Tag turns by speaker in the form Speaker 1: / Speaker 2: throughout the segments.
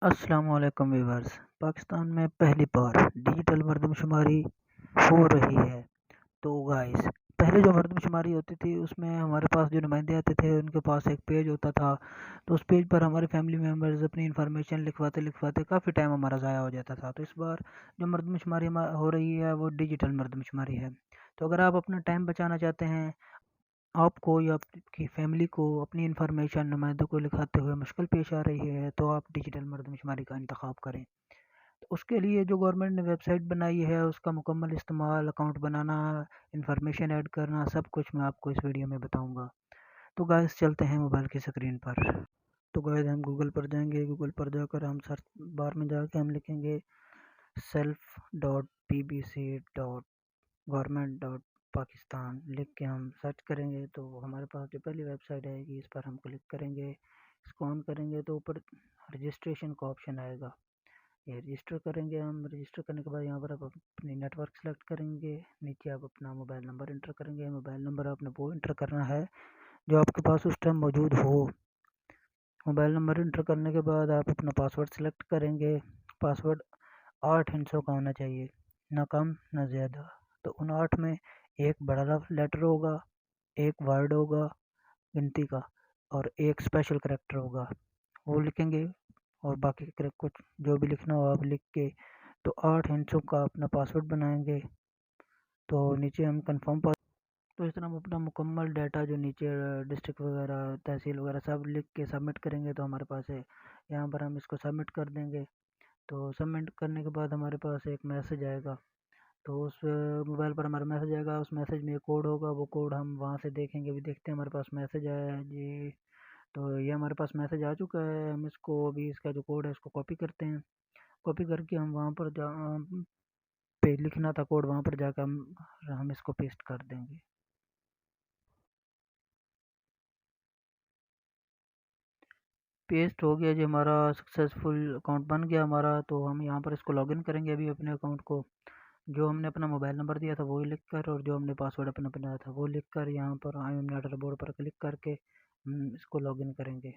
Speaker 1: अस्सलामुअलैकुम व्यूअर्स। पाकिस्तान में पहली बार डिजिटल मरदमशुमारी हो रही है। तो गाइस, पहले जो मरदमशुमारी होती थी उसमें हमारे पास जो नुमाइंदे आते थे उनके पास एक पेज होता था। तो उस पेज पर हमारे फैमिली मेम्बर्स अपनी इन्फॉर्मेशन लिखवाते लिखवाते काफ़ी टाइम हमारा ज़ाया हो जाता था। तो इस बार जो मरदमशुमारी हो रही है वो डिजिटल मरदमशुमारी है। तो अगर आप अपना टाइम बचाना चाहते हैं, आपको या आपकी फैमिली को अपनी इन्फॉर्मेशन नुमाइंदों को लिखाते हुए मुश्किल पेश आ रही है, तो आप डिजिटल मरदमशुमारी का इंतखाब करें। तो उसके लिए जो गवर्नमेंट ने वेबसाइट बनाई है उसका मुकम्मल इस्तेमाल, अकाउंट बनाना, इन्फॉर्मेशन ऐड करना, सब कुछ मैं आपको इस वीडियो में बताऊंगा। तो गाइस, चलते हैं मोबाइल की स्क्रीन पर। तो गाइस, हम गूगल पर जाएंगे। गूगल पर जाकर हम सर्च बार में जाके हम लिखेंगे self.pbc.government.पाकिस्तान लिख के हम सर्च करेंगे तो हमारे पास जो पहली वेबसाइट आएगी इस पर हम क्लिक करेंगे। इसको ऑन करेंगे तो ऊपर रजिस्ट्रेशन का ऑप्शन आएगा। ये रजिस्टर करेंगे। हम रजिस्टर करने के बाद यहाँ पर आप अपनी नेटवर्क सेलेक्ट करेंगे। नीचे आप अपना मोबाइल नंबर इंटर करेंगे। मोबाइल नंबर आपने वो इंटर करना है जो आपके पास उस टाइम मौजूद हो। मोबाइल नंबर इंटर करने के बाद आप अपना पासवर्ड सेलेक्ट करेंगे। पासवर्ड 8 हिंसों का होना चाहिए, ना कम ना ज़्यादा। तो उन 8 में एक बड़ा लेटर होगा, एक वर्ड होगा गिनती का, और एक स्पेशल करैक्टर होगा, वो लिखेंगे। और बाकी कुछ जो भी लिखना हो आप लिख के तो 8 हिंसों का अपना पासवर्ड बनाएंगे। तो नीचे हम कंफर्म पास तो इस तरह हम अपना मुकम्मल डाटा जो नीचे डिस्ट्रिक्ट वगैरह, तहसील वगैरह सब लिख के सबमिट करेंगे तो हमारे पास है। यहाँ पर हम इसको सबमिट कर देंगे। तो सबमिट करने के बाद हमारे पास एक मैसेज आएगा। तो उस मोबाइल पर हमारा मैसेज आएगा। उस मैसेज में कोड होगा, वो कोड हम वहाँ से देखेंगे। अभी देखते हैं, हमारे पास मैसेज आया है जी। तो ये हमारे पास मैसेज आ चुका है। हम इसको अभी इसका जो कोड है इसको कॉपी करते हैं। कॉपी करके हम वहाँ पर जहाँ पे लिखना था कोड वहाँ पर जाकर हम इसको पेस्ट कर देंगे। पेस्ट हो गया जी, हमारा सक्सेसफुल अकाउंट बन गया हमारा। तो हम यहाँ पर इसको लॉगिन करेंगे अभी अपने अकाउंट को। जो हमने अपना मोबाइल नंबर दिया था वही लिख कर, और जो हमने पासवर्ड अपना बनाया था वो लिख कर, यहाँ पर आई एम नॉट बोर्ड पर क्लिक करके हम इसको लॉगिन करेंगे।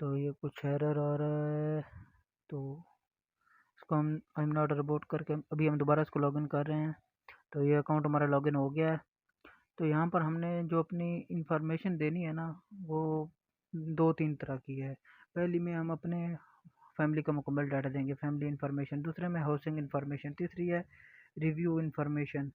Speaker 1: तो ये कुछ एरर आ रहा है। तो इसको हम आई एम नॉट रोबोट करके अभी हम दोबारा इसको लॉगिन कर रहे हैं। तो ये अकाउंट हमारा लॉगिन हो गया है। तो यहाँ पर हमने जो अपनी इंफॉर्मेशन देनी है ना, वो 2-3 तरह की है। पहली में हम अपने फैमिली का मुकम्मल डाटा देंगे, फैमिली इंफॉर्मेशन। दूसरे में हाउसिंग इंफॉर्मेशन। तीसरी है रिव्यू इंफॉर्मेशन।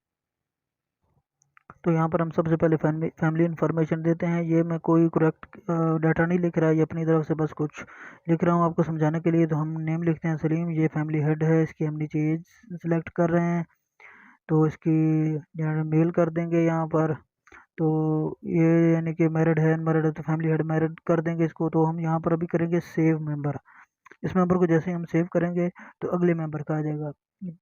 Speaker 1: तो यहाँ पर हम सबसे पहले फैमिली इंफॉर्मेशन देते हैं। ये मैं कोई करेक्ट डाटा नहीं लिख रहा, ये अपनी तरफ से बस कुछ लिख रहा हूँ आपको समझाने के लिए। तो हम नेम लिखते हैं सलीम, ये फैमिली हेड है। इसकी हम नीचे एज सेलेक्ट कर रहे हैं, तो इसकी मेल कर देंगे यहाँ पर। तो ये यानी कि मैरिड है, अनमैरिड है, तो फैमिली हेड मैरिड कर देंगे इसको। तो हम यहाँ पर अभी करेंगे सेव मेंबर। इस मेंबर को जैसे ही हम सेव करेंगे तो अगले मेंबर का आ जाएगा।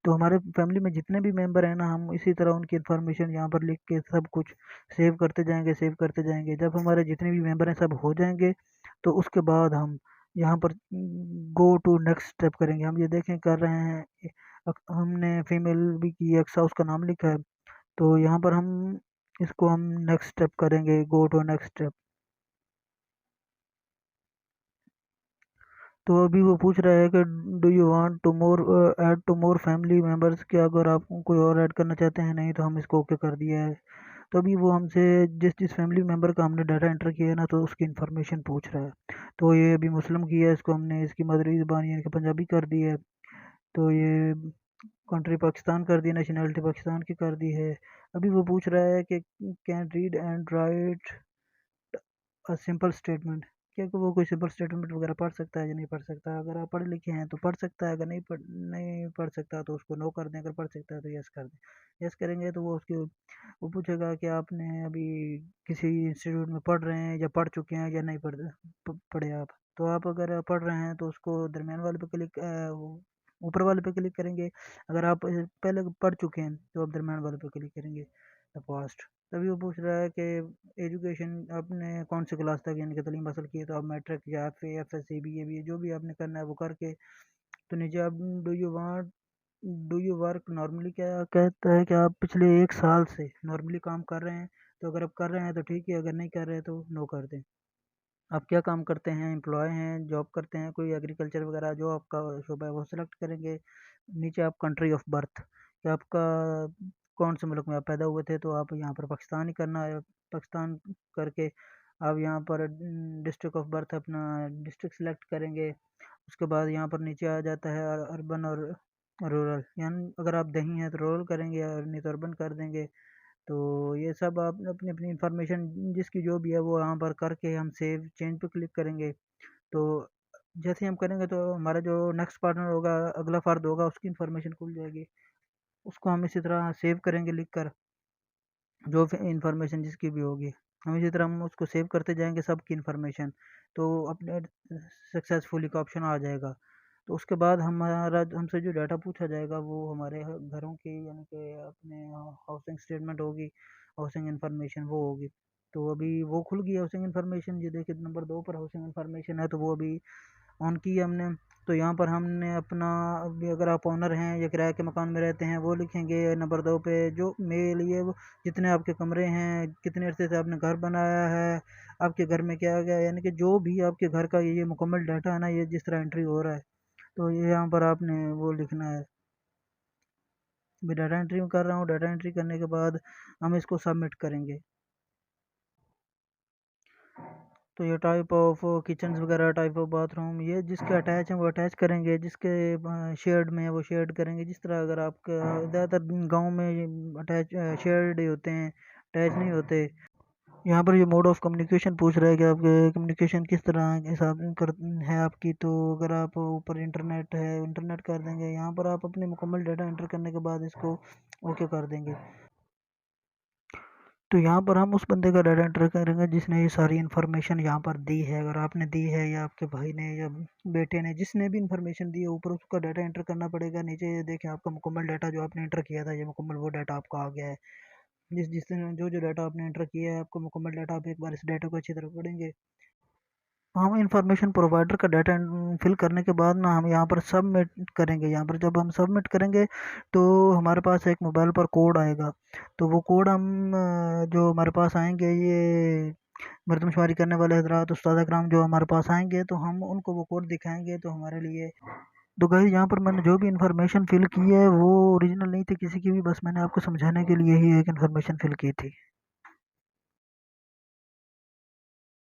Speaker 1: तो हमारे फैमिली में जितने भी मेंबर हैं ना, हम इसी तरह उनकी इन्फॉर्मेशन यहाँ पर लिख के सब कुछ सेव करते जाएंगे, सेव करते जाएंगे। जब हमारे जितने भी मेंबर हैं सब हो जाएंगे तो उसके बाद हम यहाँ पर गो टू नेक्स्ट स्टेप करेंगे। हम ये देखें कर रहे हैं, हमने फीमेल भी की, एक्सा उसका नाम लिखा है। तो यहाँ पर हम इसको हम नेक्स्ट स्टेप करेंगे, गो टू नेक्स्ट स्टेप। तो अभी वो पूछ रहा है कि do you want to more add two more family members, क्या अगर आप कोई और ऐड करना चाहते हैं। नहीं, तो हम इसको ओके कर दिया है। तो अभी वो हमसे जिस जिस फैमिली मेम्बर का हमने डाटा एंटर किया है ना, तो उसकी इन्फॉर्मेशन पूछ रहा है। तो ये अभी मुस्लिम की है, इसको हमने इसकी मदरी ज़बान यानी कि पंजाबी कर दी है। तो ये कंट्री पाकिस्तान कर दी, नेशनैलिटी पाकिस्तान की कर दी है। अभी वो पूछ रहा है कि can read and right simple statement, क्या कि वो कोई सिंपल स्टेटमेंट वगैरह पढ़ सकता है या नहीं पढ़ सकता। अगर आप पढ़े लिखे हैं तो पढ़ सकता है, अगर नहीं पढ़ सकता तो उसको नो कर दें। अगर पढ़ सकता है तो यस कर दें। यस करेंगे तो वो पूछेगा कि आपने अभी किसी इंस्टीट्यूट में पढ़ रहे हैं या पढ़ चुके हैं या नहीं पढ़े आप। तो आप अगर पढ़ रहे हैं तो उसको दरमियान वाले पे क्लिक ऊपर वाले पे क्लिक करेंगे। अगर आप पहले पढ़ चुके हैं तो आप दरमियान वाले पे क्लिक करेंगे, द पास्ट। तभी वो पूछ रहा है कि एजुकेशन आपने कौन सी क्लास तक यानी कि तालीम हासिल की है। तो आप मैट्रिक या F S C B A B A जो भी आपने करना है वो करके तो नीचे आप डू यू वर्क नॉर्मली, क्या कहता है कि आप पिछले 1 साल से नॉर्मली काम कर रहे हैं। तो अगर आप कर रहे हैं तो ठीक है, अगर नहीं कर रहे तो नो कर दें। आप क्या काम करते हैं, एम्प्लॉय हैं, जॉब करते हैं, कोई एग्रीकल्चर वगैरह जो आपका शोबा है वो सेलेक्ट करेंगे। नीचे आप कंट्री ऑफ बर्थ, कि आपका कौन से मुल्क में आप पैदा हुए थे, तो आप यहाँ पर पाकिस्तान ही करना है। पाकिस्तान करके आप यहाँ पर डिस्ट्रिक्ट ऑफ बर्थ अपना डिस्ट्रिक्ट सेलेक्ट करेंगे। उसके बाद यहाँ पर नीचे आ जाता है अर्बन और रूरल, यानी अगर आप दही हैं तो रूरल करेंगे और नहीं तो अर्बन कर देंगे। तो ये सब आप अपनी अपनी इंफॉर्मेशन जिसकी जो भी है वो यहाँ पर करके हम सेव चेंज पे क्लिक करेंगे। तो जैसे हम करेंगे तो हमारा जो नेक्स्ट पार्टनर होगा, अगला फर्द होगा, उसकी इंफॉर्मेशन खुल जाएगी। उसको हम इसी तरह सेव करेंगे लिख कर, जो इंफॉर्मेशन जिसकी भी होगी हम इसी तरह हम उसको सेव करते जाएंगे सबकी इंफॉर्मेशन। तो अपने सक्सेसफुली का ऑप्शन आ जाएगा। तो उसके बाद हमारा हमसे जो डाटा पूछा जाएगा वो हमारे घरों की, यानी कि अपने हाउसिंग स्टेटमेंट होगी, हाउसिंग इंफॉर्मेशन वो होगी। तो अभी वो खुल गई हाउसिंग इंफॉर्मेशन, ये देखिए नंबर 2 पर हाउसिंग इंफॉर्मेशन है, तो वो अभी ऑन की है हमने। तो यहाँ पर हमने अपना, अभी अगर आप ओनर हैं या किराए के मकान में रहते हैं वो लिखेंगे। नंबर 2 पे जो मेल ये वो जितने आपके कमरे हैं, कितने अरसे से आपने घर बनाया है, आपके घर में क्या गया, यानी कि जो भी आपके घर का ये मुकम्मल डाटा है ना, ये जिस तरह एंट्री हो रहा है, तो ये यहाँ पर आपने वो लिखना है। मैं डाटा एंट्री कर रहा हूँ, डाटा एंट्री करने के बाद हम इसको सबमिट करेंगे। तो ये टाइप ऑफ किचन वगैरह, टाइप ऑफ बाथरूम, ये जिसके अटैच हैं वो अटैच करेंगे, जिसके शेयर्ड में है वो शेयर्ड करेंगे। जिस तरह अगर आपका ज़्यादातर गांव में अटैच शेयर्ड ही होते हैं, अटैच नहीं होते। यहाँ पर ये मोड ऑफ कम्युनिकेशन पूछ रहा है कि आपके कम्युनिकेशन किस तरह के हिसाब कर है आपकी। तो अगर आप ऊपर इंटरनेट है, इंटरनेट कर देंगे। यहाँ पर आप अपने मुकम्मल डाटा एंटर करने के बाद इसको ओके कर देंगे। तो यहाँ पर हम उस बंदे का डाटा एंटर करेंगे जिसने ये सारी इन्फॉर्मेशन यहाँ पर दी है। अगर आपने दी है या आपके भाई ने या बेटे ने, जिसने भी इन्फॉर्मेशन दी है, ऊपर उसका डाटा एंटर करना पड़ेगा। नीचे ये देखें आपका मुकम्मल डाटा जो आपने एंटर किया था, ये मुकम्मल वो डाटा आपका आ गया है। जिसने जो जो डाटा आपने एंटर किया है, आपको मुकम्मल डाटा, आप एक बार इस डाटा को अच्छी तरह पढ़ेंगे। हम इंफॉर्मेशन प्रोवाइडर का डाटा फिल करने के बाद ना हम यहाँ पर सबमिट करेंगे। यहाँ पर जब हम सबमिट करेंगे तो हमारे पास एक मोबाइल पर कोड आएगा। तो वो कोड हम जो हमारे पास आएंगे, ये मरदमशुमारी करने वाले हजरात, उस्ताद कराम जो हमारे पास आएंगे, तो हम उनको वो कोड दिखाएंगे तो हमारे लिए। तो गाइस यहाँ पर मैंने जो भी इन्फॉर्मेशन फिल की है वो ओरिजिनल नहीं थी किसी की भी, बस मैंने आपको समझाने के लिए ही एक इन्फॉर्मेशन फिल की थी।